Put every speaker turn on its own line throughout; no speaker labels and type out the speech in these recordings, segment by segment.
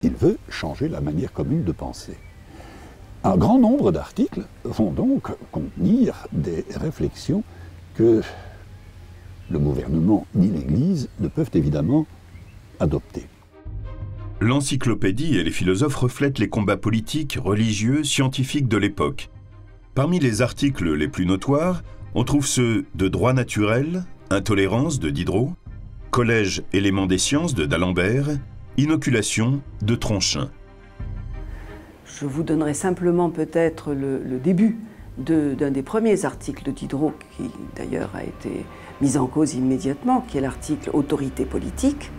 Il veut changer la manière commune de penser. Un grand nombre d'articles vont donc contenir des réflexions que le gouvernement ni l'Église ne peuvent évidemment adopter.
L'encyclopédie et les philosophes reflètent les combats politiques, religieux, scientifiques de l'époque. Parmi les articles les plus notoires, on trouve ceux de droit naturel, intolérance de Diderot, collège éléments des sciences de d'Alembert, inoculation de Tronchin.
Je vous donnerai simplement peut-être le début d'un des premiers articles de Diderot, qui d'ailleurs a été mis en cause immédiatement, qui est l'article « Autorité politique ».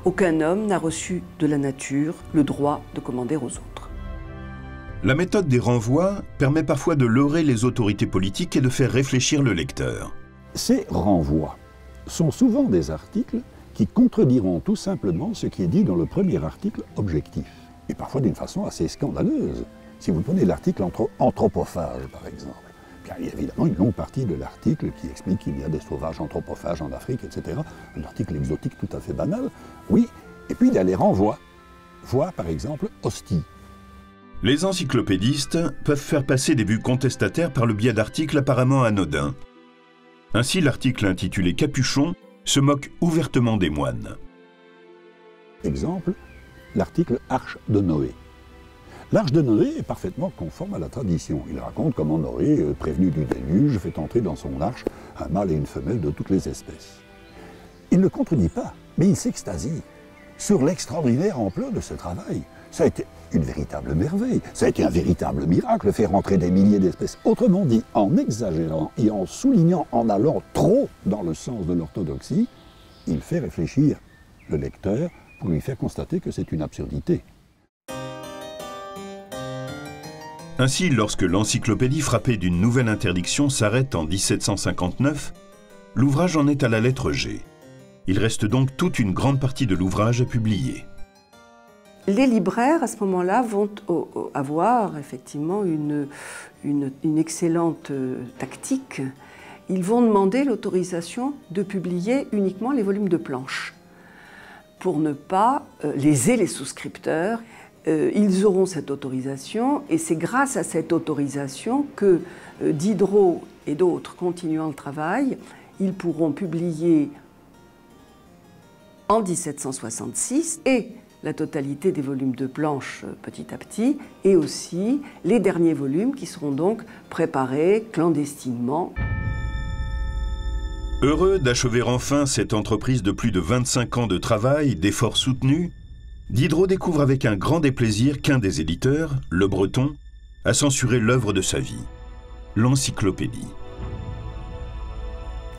Aucun homme n'a reçu de la nature le droit de commander aux autres.
La méthode des renvois permet parfois de leurrer les autorités politiques et de faire réfléchir le lecteur.
Ces renvois sont souvent des articles qui contrediront tout simplement ce qui est dit dans le premier article objectif, et parfois d'une façon assez scandaleuse. Si vous prenez l'article anthropophage, par exemple, bien, il y a évidemment une longue partie de l'article qui explique qu'il y a des sauvages anthropophages en Afrique, etc. Un article exotique tout à fait banal, oui. Et puis il y a les renvois. Vois par exemple hostie.
Les encyclopédistes peuvent faire passer des vues contestataires par le biais d'articles apparemment anodins. Ainsi, l'article intitulé Capuchon se moque ouvertement des moines.
Exemple, l'article Arche de Noé. L'arche de Noé est parfaitement conforme à la tradition. Il raconte comment Noé, prévenu du déluge, fait entrer dans son arche un mâle et une femelle de toutes les espèces. Il ne contredit pas, mais il s'extasie sur l'extraordinaire ampleur de ce travail. Ça a été une véritable merveille, ça a été un véritable miracle, faire entrer des milliers d'espèces. Autrement dit, en exagérant et en soulignant, en allant trop dans le sens de l'orthodoxie, il fait réfléchir le lecteur pour lui faire constater que c'est une absurdité.
Ainsi, lorsque l'encyclopédie frappée d'une nouvelle interdiction s'arrête en 1759, l'ouvrage en est à la lettre G. Il reste donc toute une grande partie de l'ouvrage à publier.
Les libraires, à ce moment-là, vont avoir effectivement une excellente tactique. Ils vont demander l'autorisation de publier uniquement les volumes de planches pour ne pas léser les souscripteurs. Ils auront cette autorisation et c'est grâce à cette autorisation que Diderot et d'autres, continuant le travail, ils pourront publier en 1766 et la totalité des volumes de planches petit à petit et aussi les derniers volumes qui seront donc préparés clandestinement.
Heureux d'achever enfin cette entreprise de plus de 25 ans de travail, d'efforts soutenus, Diderot découvre avec un grand déplaisir qu'un des éditeurs, Le Breton, a censuré l'œuvre de sa vie, l'encyclopédie.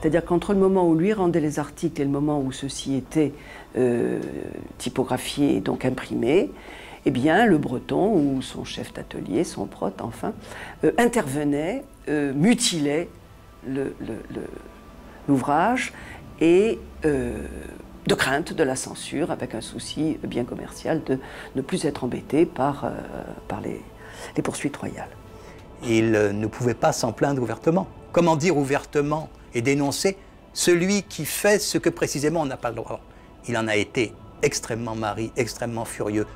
C'est-à-dire qu'entre le moment où lui rendait les articles et le moment où ceux-ci étaient typographiés, donc imprimés, eh bien, Le Breton, ou son chef d'atelier, son prote, enfin, intervenait, mutilait l'ouvrage et de crainte de la censure, avec un souci bien commercial de ne plus être embêté par les poursuites royales.
Il ne pouvait pas s'en plaindre ouvertement. Comment dire ouvertement et dénoncer celui qui fait ce que précisément on n'a pas le droit? Il en a été extrêmement marri, extrêmement furieux.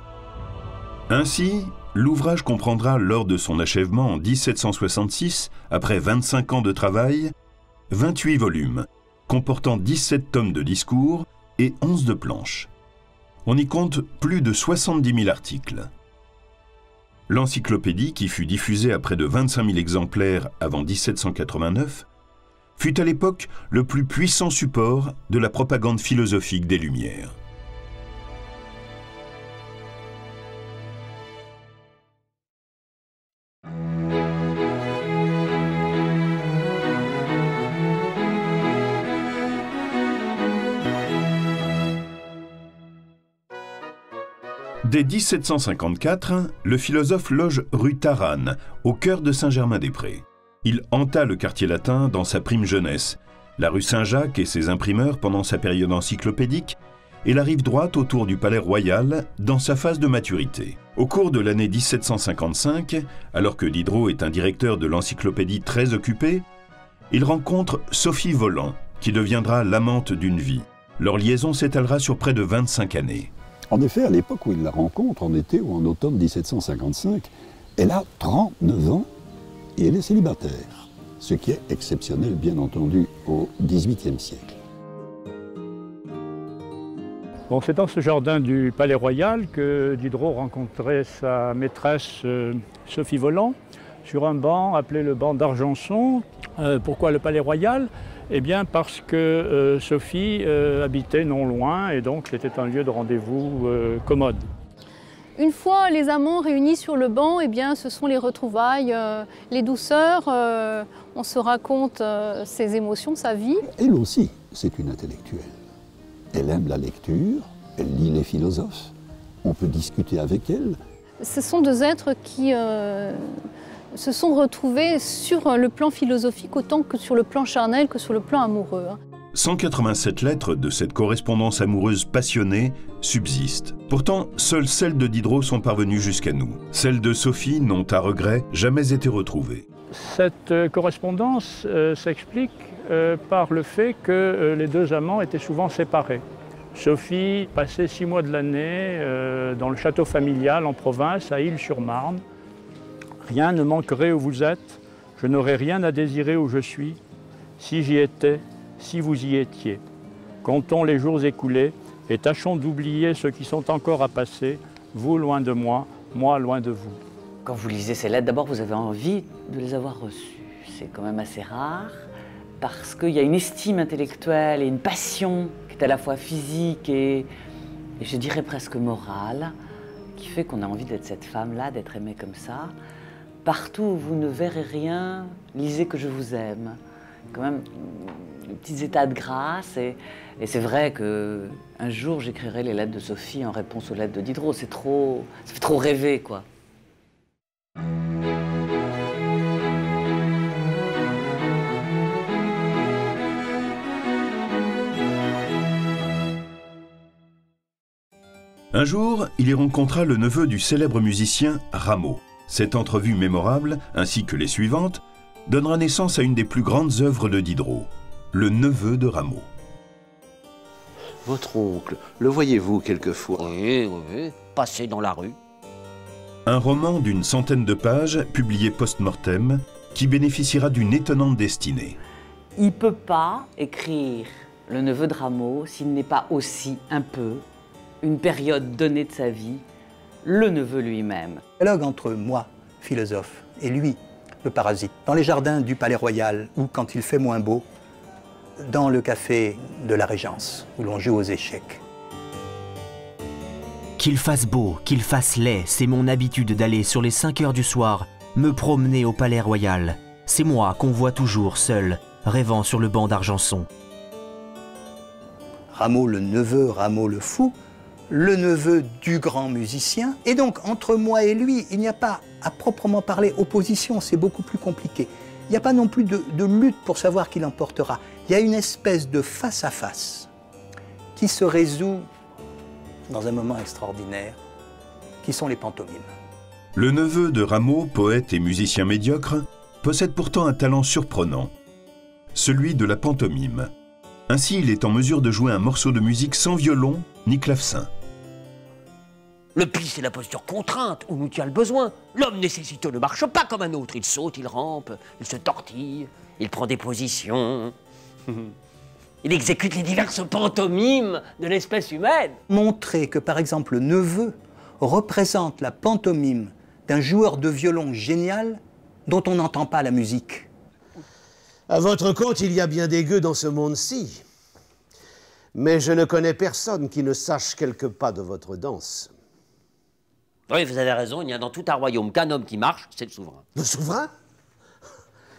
Ainsi, l'ouvrage comprendra lors de son achèvement en 1766, après 25 ans de travail, 28 volumes, comportant 17 tomes de discours et 11 de planches. On y compte plus de 70 000 articles. L'encyclopédie, qui fut diffusée à près de 25 000 exemplaires avant 1789, fut à l'époque le plus puissant support de la propagande philosophique des Lumières. Dès 1754, le philosophe loge rue Taranne, au cœur de Saint-Germain-des-Prés. Il hanta le quartier latin dans sa prime jeunesse, la rue Saint-Jacques et ses imprimeurs pendant sa période encyclopédique, et la rive droite autour du Palais Royal dans sa phase de maturité. Au cours de l'année 1755, alors que Diderot est un directeur de l'encyclopédie très occupé, il rencontre Sophie Voland, qui deviendra l'amante d'une vie. Leur liaison s'étalera sur près de 25 années.
En effet, à l'époque où il la rencontre, en été ou en automne 1755, elle a 39 ans et elle est célibataire, ce qui est exceptionnel, bien entendu, au XVIIIe siècle.
Bon, c'est dans ce jardin du Palais Royal que Diderot rencontrait sa maîtresse Sophie Voland sur un banc appelé le banc d'Argenson. Pourquoi le Palais Royal? Eh bien parce que Sophie habitait non loin et donc c'était un lieu de rendez-vous commode.
Une fois les amants réunis sur le banc, eh bien, ce sont les retrouvailles, les douceurs, on se raconte ses émotions, sa vie.
Elle aussi, c'est une intellectuelle. Elle aime la lecture, elle lit les philosophes, on peut discuter avec elle.
Ce sont deux êtres qui se sont retrouvés sur le plan philosophique autant que sur le plan charnel, que sur le plan amoureux.
187 lettres de cette correspondance amoureuse passionnée subsistent. Pourtant, seules celles de Diderot sont parvenues jusqu'à nous. Celles de Sophie n'ont, à regret, jamais été retrouvées.
Cette correspondance s'explique par le fait que les deux amants étaient souvent séparés. Sophie passait 6 mois de l'année dans le château familial en province, à Ille-sur-Marne. Rien ne manquerait où vous êtes, je n'aurais rien à désirer où je suis, si j'y étais, si vous y étiez. Comptons les jours écoulés et tâchons d'oublier ceux qui sont encore à passer, vous loin de moi loin de vous.
Quand vous lisez ces lettres, d'abord vous avez envie de les avoir reçues. C'est quand même assez rare, parce qu'il y a une estime intellectuelle et une passion qui est à la fois physique et je dirais presque morale, qui fait qu'on a envie d'être cette femme-là, d'être aimée comme ça. Partout où vous ne verrez rien, lisez que je vous aime. Quand même, des petits états de grâce. Et c'est vrai qu'un jour, j'écrirai les lettres de Sophie en réponse aux lettres de Diderot. Ça fait trop rêver, quoi.
Un jour, il y rencontra le neveu du célèbre musicien Rameau. Cette entrevue mémorable, ainsi que les suivantes, donnera naissance à une des plus grandes œuvres de Diderot, Le neveu de Rameau.
Votre oncle, le voyez-vous quelquefois?
Oui, passer dans la rue.
Un roman d'une centaine de pages, publié post-mortem, qui bénéficiera d'une étonnante destinée.
Il ne peut pas écrire Le neveu de Rameau s'il n'est pas aussi un peu, une période donnée de sa vie, le neveu lui-même.
Le dialogue entre moi, philosophe, et lui, le parasite, dans les jardins du Palais Royal, ou quand il fait moins beau, dans le café de la Régence, où l'on joue aux échecs.
Qu'il fasse beau, qu'il fasse laid, c'est mon habitude d'aller sur les 5 heures du soir, me promener au Palais Royal. C'est moi qu'on voit toujours seul, rêvant sur le banc d'Argenson.
Rameau le neveu, Rameau le fou, le neveu du grand musicien. Et donc, entre moi et lui, il n'y a pas, à proprement parler, opposition, c'est beaucoup plus compliqué. Il n'y a pas non plus de lutte pour savoir qui l'emportera. Il y a une espèce de face-à-face qui se résout dans un moment extraordinaire, qui sont les pantomimes.
Le neveu de Rameau, poète et musicien médiocre, possède pourtant un talent surprenant, celui de la pantomime. Ainsi, il est en mesure de jouer un morceau de musique sans violon ni clavecin.
Le pli, c'est la posture contrainte, où nous tient le besoin. L'homme nécessiteux ne marche pas comme un autre. Il saute, il rampe, il se tortille, il prend des positions. Il exécute les diverses pantomimes de l'espèce humaine.
Montrer que, par exemple, le neveu représente la pantomime d'un joueur de violon génial dont on n'entend pas la musique.
À votre compte, il y a bien des gueux dans ce monde-ci. Mais je ne connais personne qui ne sache quelques pas de votre danse.
Oui, vous avez raison, il n'y a dans tout un royaume qu'un homme qui marche, c'est le souverain.
Le souverain?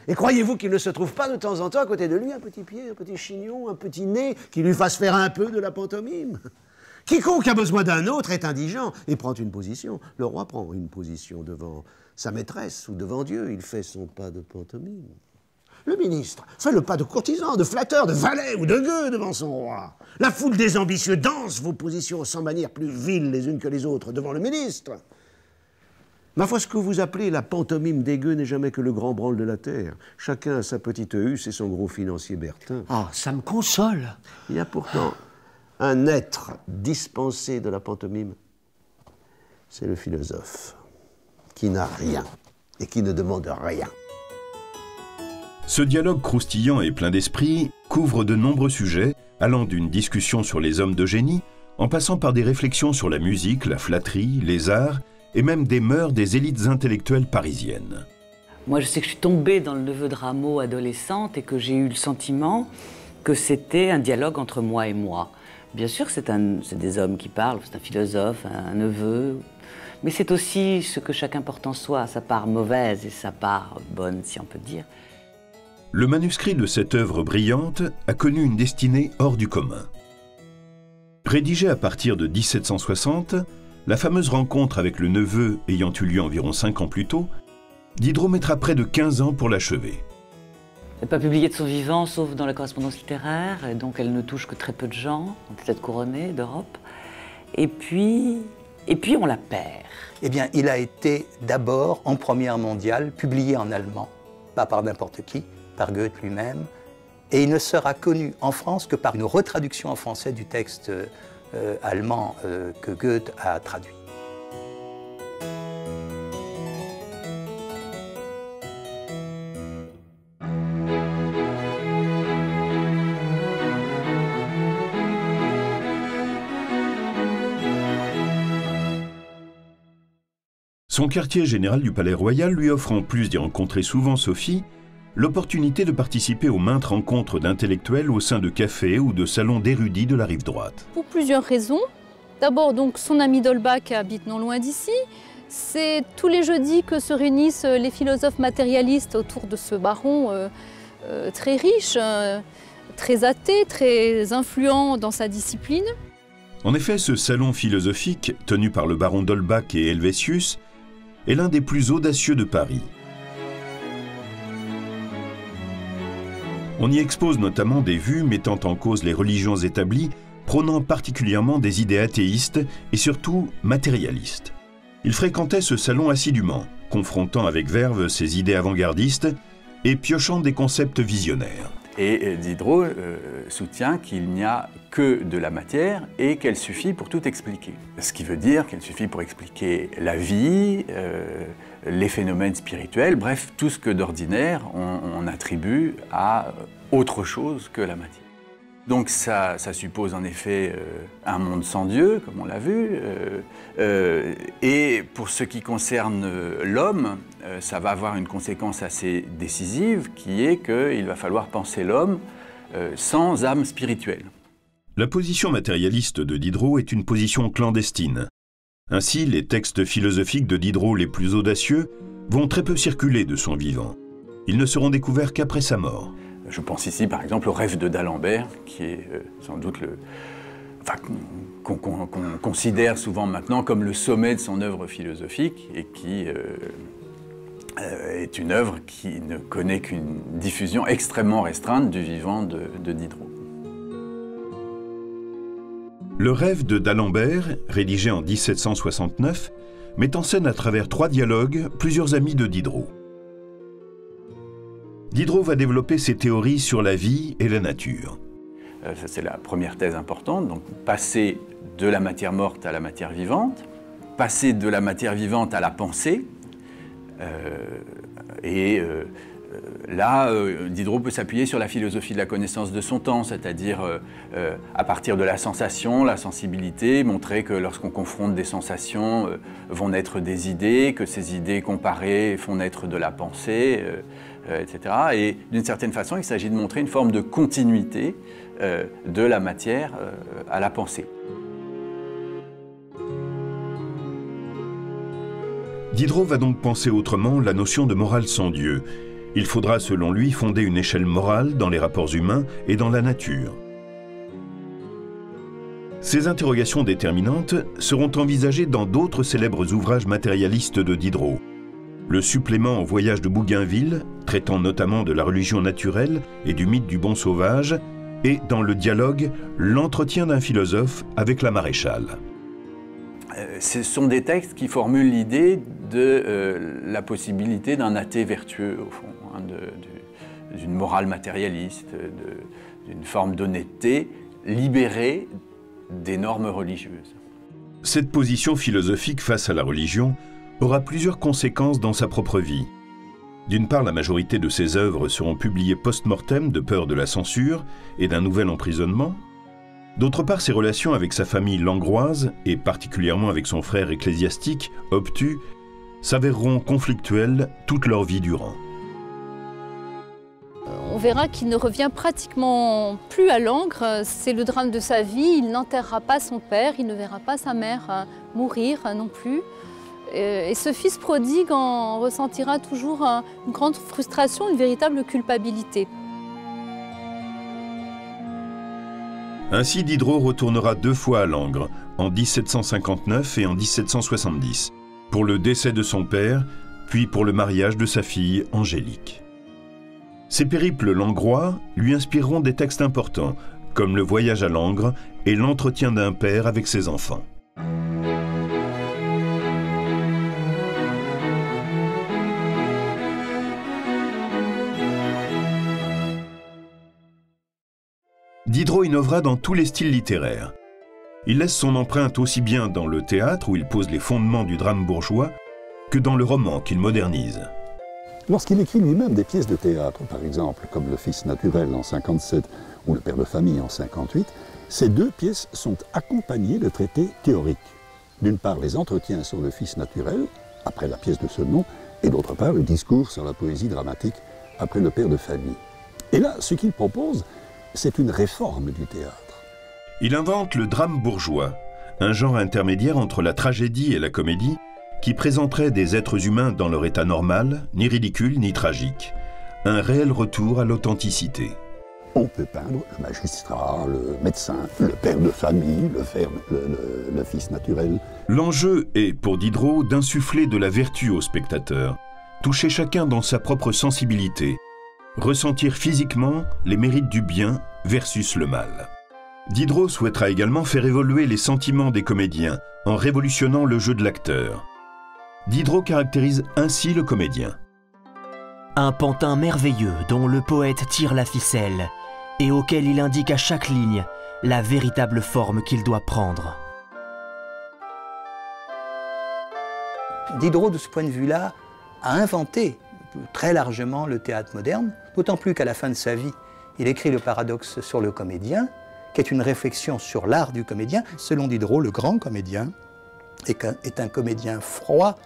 Et croyez-vous qu'il ne se trouve pas de temps en temps à côté de lui un petit pied, un petit chignon, un petit nez qui lui fasse faire un peu de la pantomime? Quiconque a besoin d'un autre est indigent et prend une position. Le roi prend une position devant sa maîtresse ou devant Dieu. Il fait son pas de pantomime. Le ministre fait le pas de courtisan, de flatteur, de valet ou de gueux devant son roi. La foule des ambitieux danse vos positions sans manière plus viles les unes que les autres devant le ministre. Ma foi, ce que vous appelez la pantomime des gueux n'est jamais que le grand branle de la terre. Chacun a sa petite husse et son gros financier Bertin.
Ah, ça me console.
Il y a pourtant un être dispensé de la pantomime, c'est le philosophe, qui n'a rien et qui ne demande rien.
Ce dialogue croustillant et plein d'esprit couvre de nombreux sujets, allant d'une discussion sur les hommes de génie, en passant par des réflexions sur la musique, la flatterie, les arts, et même des mœurs des élites intellectuelles parisiennes.
Moi, je sais que je suis tombée dans le neveu de Rameau adolescente et que j'ai eu le sentiment que c'était un dialogue entre moi et moi. Bien sûr, c'est des hommes qui parlent, c'est un philosophe, un neveu, mais c'est aussi ce que chacun porte en soi, sa part mauvaise et sa part bonne, si on peut dire.
Le manuscrit de cette œuvre brillante a connu une destinée hors du commun. Rédigé à partir de 1760, la fameuse rencontre avec le neveu ayant eu lieu environ 5 ans plus tôt, Diderot mettra près de 15 ans pour l'achever.
Elle n'est pas publiée de son vivant, sauf dans la correspondance littéraire, et donc elle ne touche que très peu de gens, peut-être couronnés d'Europe. Et puis on la perd.
Eh bien, il a été d'abord, en première mondiale, publié en allemand, pas par n'importe qui, par Goethe lui-même, et il ne sera connu en France que par une retraduction en français du texte allemand que Goethe a traduit.
Son quartier général du Palais Royal lui offre, en plus d'y rencontrer souvent Sophie, l'opportunité de participer aux maintes rencontres d'intellectuels au sein de cafés ou de salons d'érudits de la rive droite.
Pour plusieurs raisons. D'abord, donc, son ami d'Holbach habite non loin d'ici. C'est tous les jeudis que se réunissent les philosophes matérialistes autour de ce baron très riche, très athée, très influent dans sa discipline.
En effet, ce salon philosophique, tenu par le baron d'Holbach et Helvétius, est l'un des plus audacieux de Paris. On y expose notamment des vues mettant en cause les religions établies, prônant particulièrement des idées athéistes et surtout matérialistes. Il fréquentait ce salon assidûment, confrontant avec verve ses idées avant-gardistes et piochant des concepts visionnaires.
Et Diderot soutient qu'il n'y a que de la matière et qu'elle suffit pour tout expliquer. Ce qui veut dire qu'elle suffit pour expliquer la vie, les phénomènes spirituels, bref, tout ce que d'ordinaire on attribue à autre chose que la matière. Donc ça suppose en effet un monde sans Dieu, comme on l'a vu, et pour ce qui concerne l'homme, ça va avoir une conséquence assez décisive, qui est qu'il va falloir penser l'homme sans âme spirituelle.
La position matérialiste de Diderot est une position clandestine. Ainsi, les textes philosophiques de Diderot les plus audacieux vont très peu circuler de son vivant. Ils ne seront découverts qu'après sa mort.
Je pense ici par exemple au rêve de d'Alembert, qui est sans doute qu'on considère souvent maintenant comme le sommet de son œuvre philosophique et qui est une œuvre qui ne connaît qu'une diffusion extrêmement restreinte du vivant de Diderot.
Le rêve de d'Alembert, rédigé en 1769, met en scène à travers 3 dialogues plusieurs amis de Diderot. Diderot va développer ses théories sur la vie et la nature.
Ça, c'est la première thèse importante, donc passer de la matière morte à la matière vivante, passer de la matière vivante à la pensée, là, Diderot peut s'appuyer sur la philosophie de la connaissance de son temps, c'est-à-dire à partir de la sensation, la sensibilité, montrer que lorsqu'on confronte des sensations, vont naître des idées, que ces idées comparées font naître de la pensée, etc. Et d'une certaine façon, il s'agit de montrer une forme de continuité de la matière à la pensée.
Diderot va donc penser autrement la notion de morale sans Dieu. Il faudra, selon lui, fonder une échelle morale dans les rapports humains et dans la nature. Ces interrogations déterminantes seront envisagées dans d'autres célèbres ouvrages matérialistes de Diderot. Le supplément au voyage de Bougainville, traitant notamment de la religion naturelle et du mythe du bon sauvage, et dans le dialogue « L'entretien d'un philosophe avec la maréchale ».
Ce sont des textes qui formulent l'idée de la possibilité d'un athée vertueux, au fond, hein, d'une morale matérialiste, d'une forme d'honnêteté libérée des normes religieuses.
Cette position philosophique face à la religion aura plusieurs conséquences dans sa propre vie. D'une part, la majorité de ses œuvres seront publiées post-mortem de peur de la censure et d'un nouvel emprisonnement. D'autre part, ses relations avec sa famille langroise, et particulièrement avec son frère ecclésiastique, obtus, s'avéreront conflictuelles toute leur vie durant.
On verra qu'il ne revient pratiquement plus à Langres. C'est le drame de sa vie. Il n'enterrera pas son père, il ne verra pas sa mère mourir non plus. Et ce fils prodigue en ressentira toujours une grande frustration, une véritable culpabilité.
Ainsi, Diderot retournera 2 fois à Langres, en 1759 et en 1770, pour le décès de son père, puis pour le mariage de sa fille Angélique. Ces périples langrois lui inspireront des textes importants, comme le voyage à Langres et l'entretien d'un père avec ses enfants. Diderot innovera dans tous les styles littéraires. Il laisse son empreinte aussi bien dans le théâtre, où il pose les fondements du drame bourgeois, que dans le roman qu'il modernise.
Lorsqu'il écrit lui-même des pièces de théâtre, par exemple, comme Le Fils naturel en 57 ou Le Père de famille en 58, ces 2 pièces sont accompagnées de traités théoriques. D'une part, les entretiens sur le Fils naturel, après la pièce de ce nom, et d'autre part, le discours sur la poésie dramatique, après Le Père de famille. Et là, ce qu'il propose, c'est une réforme du théâtre.
Il invente le drame bourgeois, un genre intermédiaire entre la tragédie et la comédie, qui présenterait des êtres humains dans leur état normal, ni ridicule ni tragique. Un réel retour à l'authenticité.
On peut peindre le magistrat, le médecin, le père de famille, le fils naturel.
L'enjeu est, pour Diderot, d'insuffler de la vertu au spectateur, toucher chacun dans sa propre sensibilité, ressentir physiquement les mérites du bien versus le mal. Diderot souhaitera également faire évoluer les sentiments des comédiens en révolutionnant le jeu de l'acteur. Diderot caractérise ainsi le comédien.
Un pantin merveilleux dont le poète tire la ficelle et auquel il indique à chaque ligne la véritable forme qu'il doit prendre.
Diderot, de ce point de vue-là, a inventé très largement le théâtre moderne, d'autant plus qu'à la fin de sa vie, il écrit le paradoxe sur le comédien, qui est une réflexion sur l'art du comédien. Selon Diderot, le grand comédien est un comédien froid,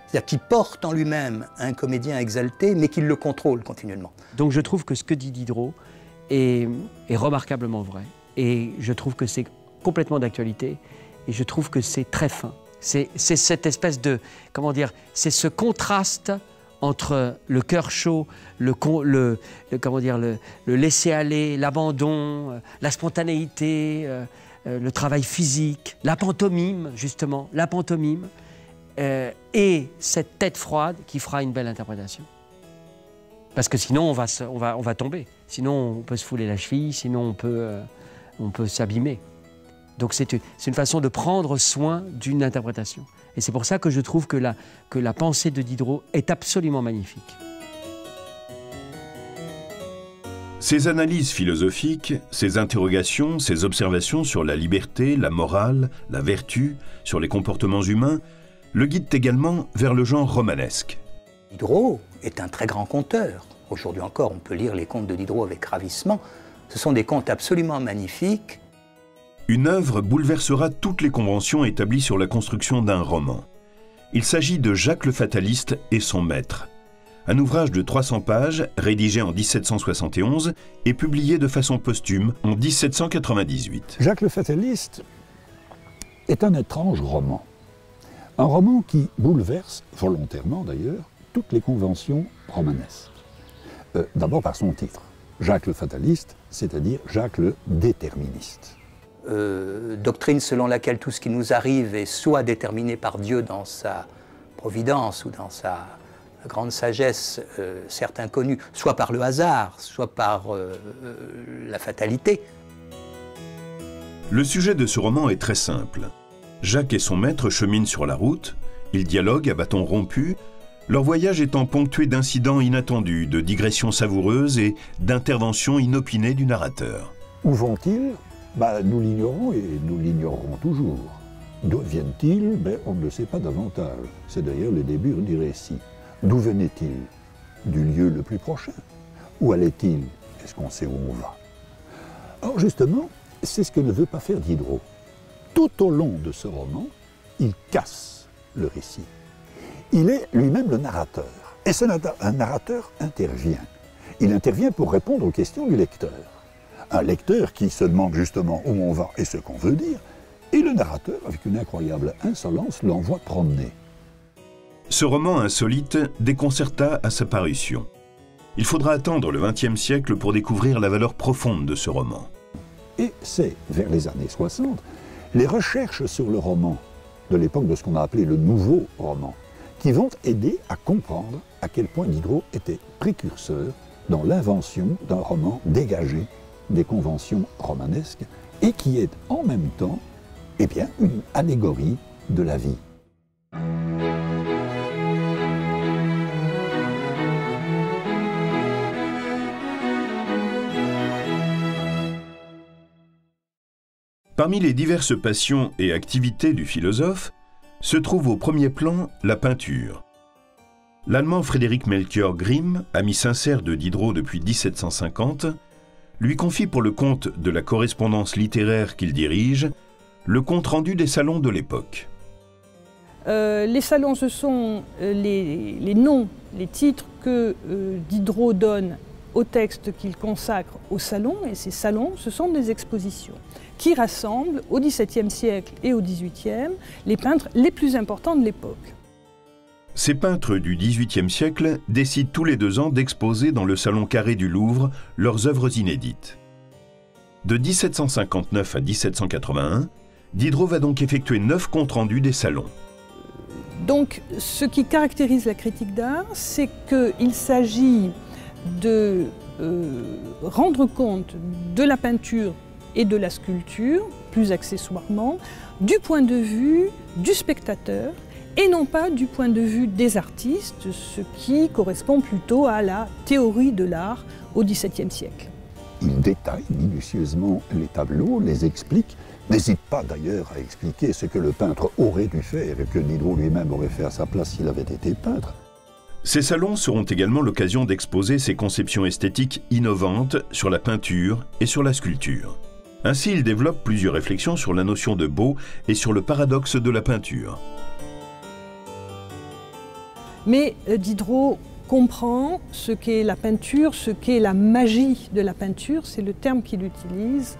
c'est-à-dire qui porte en lui-même un comédien exalté, mais qui le contrôle continuellement.
Donc je trouve que ce que dit Diderot est remarquablement vrai. Et je trouve que c'est complètement d'actualité. Et je trouve que c'est très fin. C'est cette espèce de, comment dire, c'est ce contraste entre le cœur chaud, le laisser-aller, l'abandon, la spontanéité, le travail physique, la pantomime, justement, la pantomime, et cette tête froide qui fera une belle interprétation. Parce que sinon, on va tomber. Sinon, on peut se fouler la cheville, sinon on peut s'abîmer. Donc c'est une façon de prendre soin d'une interprétation. Et c'est pour ça que je trouve que la pensée de Diderot est absolument magnifique.
Ses analyses philosophiques, ses interrogations, ses observations sur la liberté, la morale, la vertu, sur les comportements humains, le guident également vers le genre romanesque.
Diderot est un très grand conteur. Aujourd'hui encore, on peut lire les contes de Diderot avec ravissement. Ce sont des contes absolument magnifiques.
Une œuvre bouleversera toutes les conventions établies sur la construction d'un roman. Il s'agit de Jacques le Fataliste et son maître. Un ouvrage de 300 pages, rédigé en 1771 et publié de façon posthume en 1798.
Jacques le Fataliste est un étrange roman. Un roman qui bouleverse, volontairement d'ailleurs, toutes les conventions romanesques. D'abord par son titre, Jacques le Fataliste, c'est-à-dire Jacques le Déterministe.
Doctrine selon laquelle tout ce qui nous arrive est soit déterminé par Dieu dans sa providence ou dans sa grande sagesse, certes inconnue, soit par le hasard, soit par la fatalité.
Le sujet de ce roman est très simple. Jacques et son maître cheminent sur la route, ils dialoguent à bâtons rompus, leur voyage étant ponctué d'incidents inattendus, de digressions savoureuses et d'interventions inopinées du narrateur.
Où vont-ils? Nous l'ignorons et nous l'ignorerons toujours. D'où viennent-ils? On ne le sait pas davantage. C'est d'ailleurs le début du récit. D'où venait-il? Du lieu le plus prochain? Où allait-il? Est-ce qu'on sait où on va? Alors justement, c'est ce que ne veut pas faire Diderot. Tout au long de ce roman, il casse le récit. Il est lui-même le narrateur. Et un narrateur intervient. Il intervient pour répondre aux questions du lecteur. Un lecteur qui se demande justement où on va et ce qu'on veut dire, et le narrateur, avec une incroyable insolence, l'envoie promener.
Ce roman insolite déconcerta à sa parution. Il faudra attendre le XXe siècle pour découvrir la valeur profonde de ce roman.
Et c'est, vers les années 60, les recherches sur le roman de l'époque de ce qu'on a appelé le nouveau roman, qui vont aider à comprendre à quel point Diderot était précurseur dans l'invention d'un roman dégagé des conventions romanesques et qui est en même temps une allégorie de la vie.
Parmi les diverses passions et activités du philosophe, se trouve au premier plan la peinture. L'Allemand Frédéric Melchior Grimm, ami sincère de Diderot depuis 1750, lui confie pour le compte de la correspondance littéraire qu'il dirige, le compte-rendu des salons de l'époque.
Les salons, ce sont les noms, les titres que Diderot donne aux textes qu'il consacre aux salons, et ces salons, ce sont des expositions qui rassemblent au XVIIe siècle et au XVIIIe les peintres les plus importants de l'époque.
Ces peintres du XVIIIe siècle décident tous les 2 ans d'exposer dans le Salon Carré du Louvre leurs œuvres inédites. De 1759 à 1781, Diderot va donc effectuer 9 comptes rendus des salons.
Donc, ce qui caractérise la critique d'art, c'est qu'il s'agit de rendre compte de la peinture et de la sculpture, plus accessoirement, du point de vue du spectateur et non pas du point de vue des artistes, ce qui correspond plutôt à la théorie de l'art au XVIIe siècle.
Il détaille minutieusement les tableaux, les explique, n'hésite pas d'ailleurs à expliquer ce que le peintre aurait dû faire et que Diderot lui-même aurait fait à sa place s'il avait été peintre.
Ces salons seront également l'occasion d'exposer ses conceptions esthétiques innovantes sur la peinture et sur la sculpture. Ainsi, il développe plusieurs réflexions sur la notion de beau et sur le paradoxe de la peinture.
Mais Diderot comprend ce qu'est la peinture, ce qu'est la magie de la peinture, c'est le terme qu'il utilise,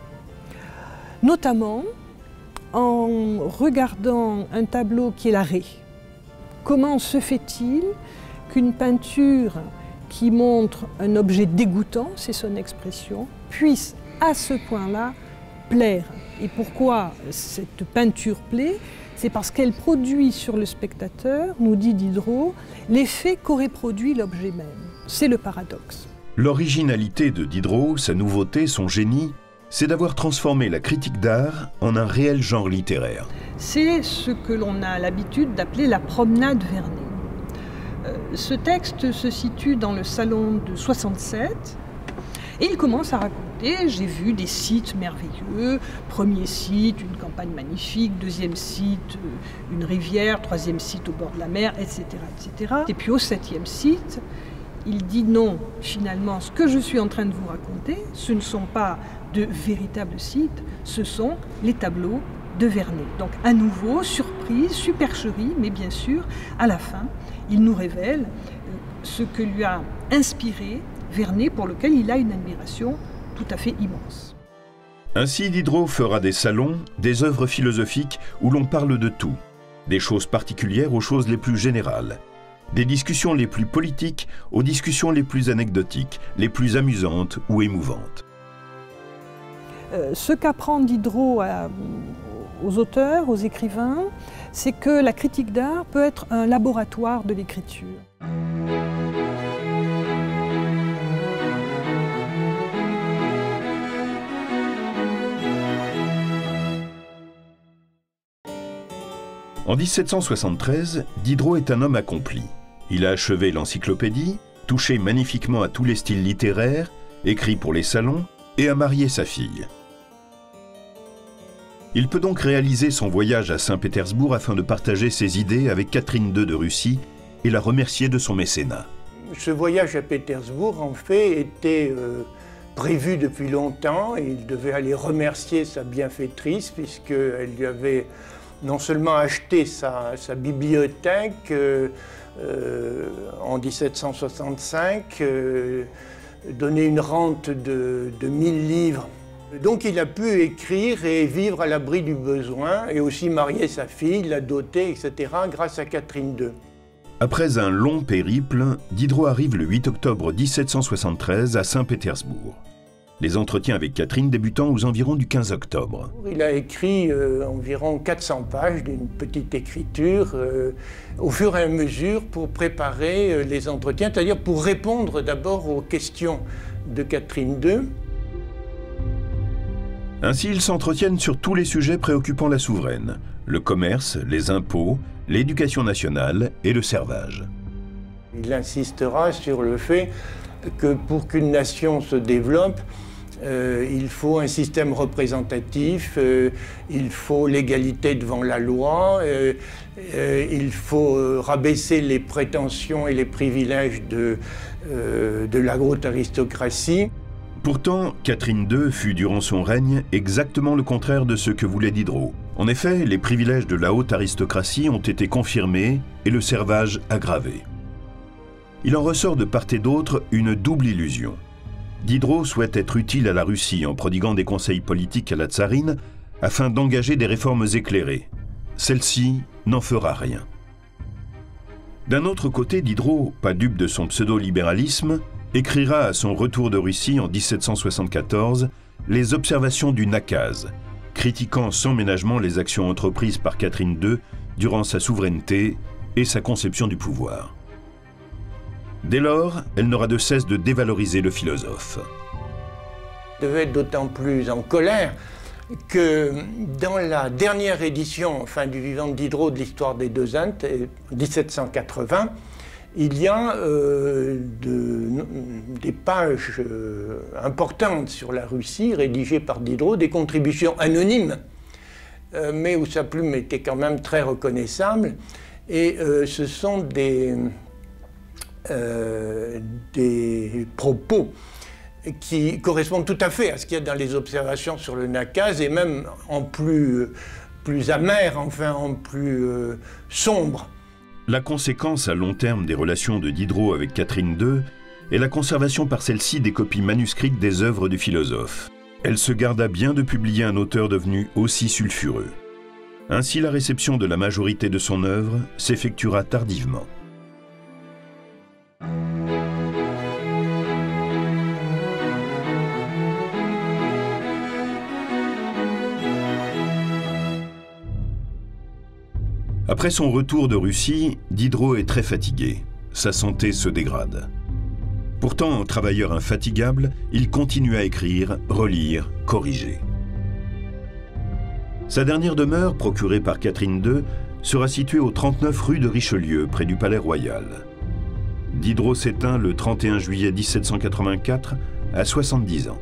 notamment en regardant un tableau qui est l'arrêt. Comment se fait-il qu'une peinture qui montre un objet dégoûtant, c'est son expression, puisse à ce point-là plaire? Et pourquoi cette peinture plaît? C'est parce qu'elle produit sur le spectateur, nous dit Diderot, l'effet qu'aurait produit l'objet même. C'est le paradoxe.
L'originalité de Diderot, sa nouveauté, son génie, c'est d'avoir transformé la critique d'art en un réel genre littéraire.
C'est ce que l'on a l'habitude d'appeler la promenade Vernet. Ce texte se situe dans le salon de 67 et il commence à raconter: j'ai vu des sites merveilleux, premier site, une campagne magnifique, deuxième site, une rivière, troisième site au bord de la mer, etc. etc. Et puis au 7e site, il dit non, finalement, ce que je suis en train de vous raconter, ce ne sont pas de véritables sites, ce sont les tableaux de Vernet. Donc à nouveau, surprise, supercherie, mais bien sûr, à la fin, il nous révèle ce que lui a inspiré Vernet, pour lequel il a une admiration tout à fait immense.
Ainsi, Diderot fera des salons, des œuvres philosophiques où l'on parle de tout, des choses particulières aux choses les plus générales, des discussions les plus politiques aux discussions les plus anecdotiques, les plus amusantes ou émouvantes.
Ce qu'apprend Diderot aux auteurs, aux écrivains, c'est que la critique d'art peut être un laboratoire de l'écriture.
En 1773, Diderot est un homme accompli. Il a achevé l'encyclopédie, touché magnifiquement à tous les styles littéraires, écrit pour les salons et a marié sa fille. Il peut donc réaliser son voyage à Saint-Pétersbourg afin de partager ses idées avec Catherine II de Russie et la remercier de son mécénat.
Ce voyage à Pétersbourg, en fait, était prévu depuis longtemps. Et il devait aller remercier sa bienfaitrice, puisqu'elle lui avait non seulement acheté sa bibliothèque en 1765, donné une rente de 1000 livres. Donc il a pu écrire et vivre à l'abri du besoin, et aussi marier sa fille, la doter, etc., grâce à Catherine II.
Après un long périple, Diderot arrive le 8 octobre 1773 à Saint-Pétersbourg. Les entretiens avec Catherine débutant aux environs du 15 octobre.
Il a écrit environ 400 pages d'une petite écriture au fur et à mesure pour préparer les entretiens, c'est-à-dire pour répondre d'abord aux questions de Catherine II.
Ainsi, ils s'entretiennent sur tous les sujets préoccupant la souveraine, le commerce, les impôts, l'éducation nationale et le servage.
Il insistera sur le fait que pour qu'une nation se développe, il faut un système représentatif, il faut l'égalité devant la loi, il faut rabaisser les prétentions et les privilèges de la haute aristocratie.
Pourtant, Catherine II fut durant son règne exactement le contraire de ce que voulait Diderot. En effet, les privilèges de la haute aristocratie ont été confirmés et le servage aggravé. Il en ressort de part et d'autre une double illusion. Diderot souhaite être utile à la Russie en prodiguant des conseils politiques à la tsarine afin d'engager des réformes éclairées. Celle-ci n'en fera rien. D'un autre côté, Diderot, pas dupe de son pseudo-libéralisme, écrira à son retour de Russie en 1774 les observations du Nakaz, critiquant sans ménagement les actions entreprises par Catherine II durant sa souveraineté et sa conception du pouvoir. Dès lors, elle n'aura de cesse de dévaloriser le philosophe.
Il devait être d'autant plus en colère que dans la dernière édition, du vivant de Diderot de l'histoire des deux Indes, 1780, il y a des pages importantes sur la Russie, rédigées par Diderot, des contributions anonymes, mais où sa plume était quand même très reconnaissable. Et ce sont des propos qui correspondent tout à fait à ce qu'il y a dans les observations sur le Nakaz, et même en plus amer, en plus sombre.
La conséquence à long terme des relations de Diderot avec Catherine II est la conservation par celle-ci des copies manuscrites des œuvres du philosophe. Elle se garda bien de publier un auteur devenu aussi sulfureux. Ainsi, la réception de la majorité de son œuvre s'effectuera tardivement. Après son retour de Russie, Diderot est très fatigué. Sa santé se dégrade. Pourtant, travailleur infatigable, il continue à écrire, relire, corriger. Sa dernière demeure, procurée par Catherine II, sera située au 39 rue de Richelieu, près du Palais Royal. Diderot s'éteint le 31 juillet 1784, à 70 ans.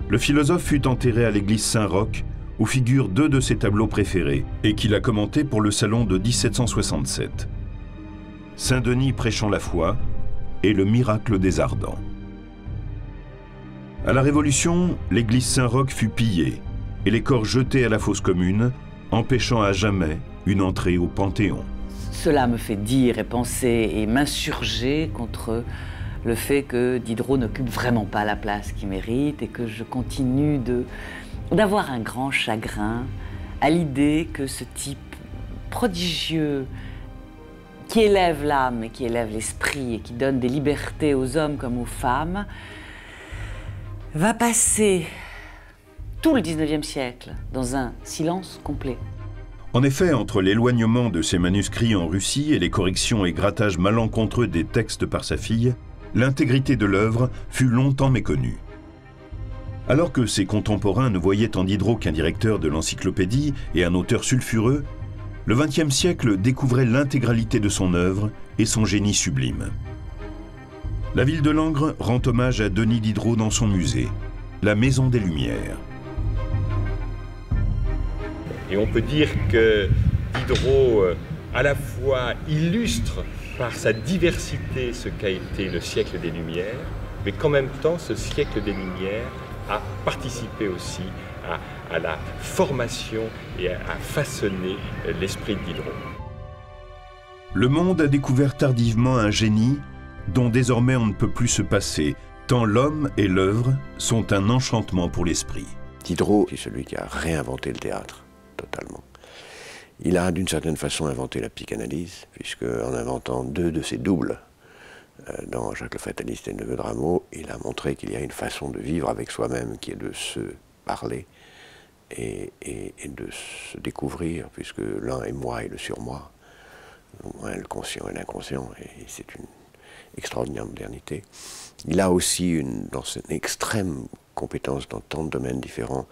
Le philosophe fut enterré à l'église Saint-Roch, où figurent deux de ses tableaux préférés, et qu'il a commentés pour le salon de 1767. Saint-Denis prêchant la foi et le miracle des Ardents. À la Révolution, l'église Saint-Roch fut pillée et les corps jetés à la fosse commune, empêchant à jamais une entrée au Panthéon.
Cela me fait dire et penser et m'insurger contre le fait que Diderot n'occupe vraiment pas la place qu'il mérite et que je continue d'avoir un grand chagrin à l'idée que ce type prodigieux qui élève l'âme et qui élève l'esprit et qui donne des libertés aux hommes comme aux femmes va passer tout le 19e siècle dans un silence complet.
En effet, entre l'éloignement de ses manuscrits en Russie et les corrections et grattages malencontreux des textes par sa fille, l'intégrité de l'œuvre fut longtemps méconnue. Alors que ses contemporains ne voyaient en Diderot qu'un directeur de l'encyclopédie et un auteur sulfureux, le XXe siècle découvrait l'intégralité de son œuvre et son génie sublime. La ville de Langres rend hommage à Denis Diderot dans son musée, la Maison des Lumières.
Et on peut dire que Diderot, à la fois, illustre par sa diversité ce qu'a été le siècle des Lumières, mais qu'en même temps, ce siècle des Lumières a participé aussi à la formation et à façonner l'esprit de Diderot.
Le monde a découvert tardivement un génie dont désormais on ne peut plus se passer, tant l'homme et l'œuvre sont un enchantement pour l'esprit.
Diderot est celui qui a réinventé le théâtre, totalement. Il a d'une certaine façon inventé la psychanalyse, puisque en inventant 2 de ses doubles, dans Jacques le Fataliste et le Neveu de Rameau, il a montré qu'il y a une façon de vivre avec soi-même qui est de se parler et de se découvrir, puisque l'un est moi et le surmoi, le conscient et l'inconscient, et c'est une extraordinaire modernité. Il a aussi, dans cette extrême compétence dans tant de domaines différents,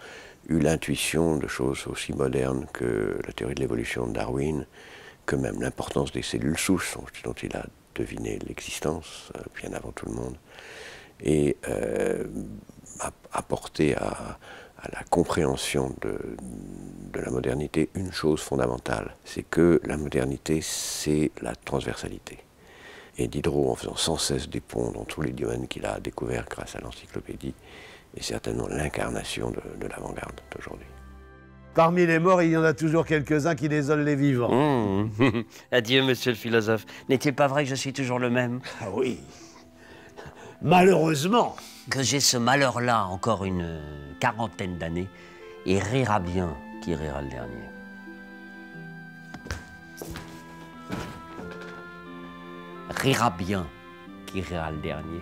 eu l'intuition de choses aussi modernes que la théorie de l'évolution de Darwin, que même l'importance des cellules souches, dont il a deviné l'existence bien avant tout le monde, et a apporté à la compréhension de la modernité une chose fondamentale, c'est que la modernité, c'est la transversalité. Et Diderot, en faisant sans cesse des ponts dans tous les domaines qu'il a découverts grâce à l'encyclopédie, est certainement l'incarnation de l'avant-garde d'aujourd'hui.
Parmi les morts, il y en a toujours quelques-uns qui désolent les vivants.
Adieu, monsieur le philosophe. N'est-il pas vrai que je suis toujours le même?
Ah oui. Malheureusement.
Que j'ai ce malheur-là encore une quarantaine d'années, et rira bien qui rira le dernier. Rira bien qui rira le dernier.